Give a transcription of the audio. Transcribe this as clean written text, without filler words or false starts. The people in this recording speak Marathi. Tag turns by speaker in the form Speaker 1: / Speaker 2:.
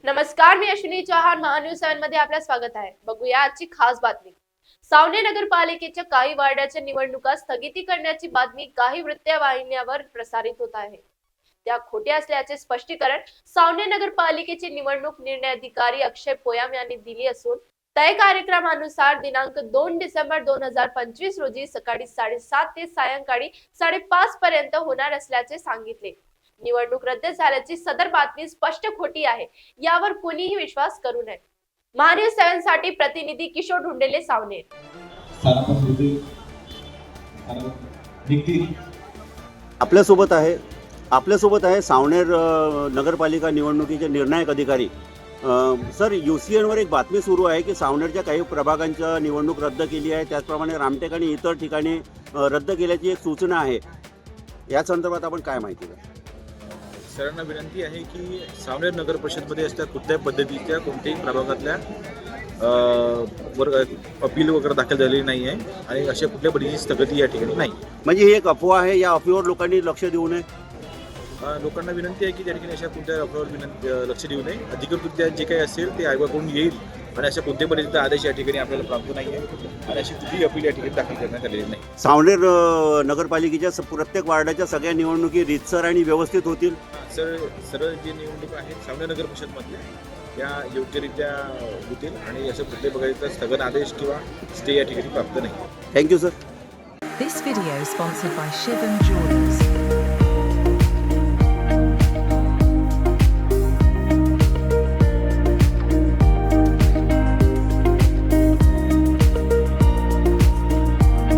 Speaker 1: नमस्कार, मी अश्विनी चव्हाण. महान्यूज 7 मध्ये आपलं स्वागत आहे. बघूया आजची खास बातमी. सावने नगरपालिकेच्या काही वार्डाच्या निवडणुका स्थगिती करण्याची बातमी काही वृत्तवाहिन्यांवर प्रसारित होत आहे. त्या खोट्या असल्याचे स्पष्टीकरण सावने नगरपालिकेचे निवडणूक निर्णय अधिकारी अक्षय पोयाम यांनी दिली असून तय कार्यक्रमानुसार दिनांक 2 डिसेंबर 2025 रोजी सकाळी 7:30 ते सायंकाळी 5:30 पर्यंत होणार असल्याचे सांगितले. निवडणूक रद्द झाल्याची सदर बातमी स्पष्ट खोटी आहे, यावर कोणीही विश्वास करू नये. महान्यूज 7 साठी प्रतिनिधी किशोर ढुंडेले, सावनेर.
Speaker 2: आपल्यासोबत आहे सावनेर नगरपालिका निवडणुकीचे निर्णायक अधिकारी. सर, UCN वर एक बातमी सुरू आहे की सावनेरच्या काही प्रभागांच्या निवडणूक रद्द केली आहे, त्याचप्रमाणे रामटेक आणि इतर ठिकाणी रद्द केल्याची एक सूचना आहे. या संदर्भात आपण काय माहिती द्या?
Speaker 3: सरांना विनंती आहे की सावनेर नगर परिषदमध्ये असल्या कुठल्याही पद्धतीच्या कोणत्याही प्रभागातल्या अपील वगैरे दाखल झालेली नाही आहे आणि अशा कुठल्या पद्धतीची स्थगिती या ठिकाणी नाही.
Speaker 2: म्हणजे ही एक अफवा आहे, या अफवेवर लोकांनी लक्ष देऊ नये.
Speaker 3: लोकांना विनंती आहे की त्या ठिकाणी अशा कोणत्या अफवावर लक्ष देऊ नये. अधिकृतरित्या जे काही असेल ते आयोगाकडून येईल आणि अशा कोणत्याही पद्धतीचा आदेश या ठिकाणी आपल्याला प्राप्त नाही आहे आणि अशी कुठलीही अपील या ठिकाणी दाखल करण्यात आलेली नाही.
Speaker 2: सावनेर नगरपालिकेच्या प्रत्येक वार्डाच्या सगळ्या निवडणुकी रीतसर आणि व्यवस्थित होतील.
Speaker 3: सरळ जे निवडणूक आहेत सावनेर नगर परिषदमधल्या त्या योग्यरित्या होतील आणि असं कुठल्याही प्रकारचा स्थगन आदेश किंवा स्टे या ठिकाणी प्राप्त नाही.
Speaker 2: Thank you sir.
Speaker 4: This video is sponsored by Shivam Jewelers.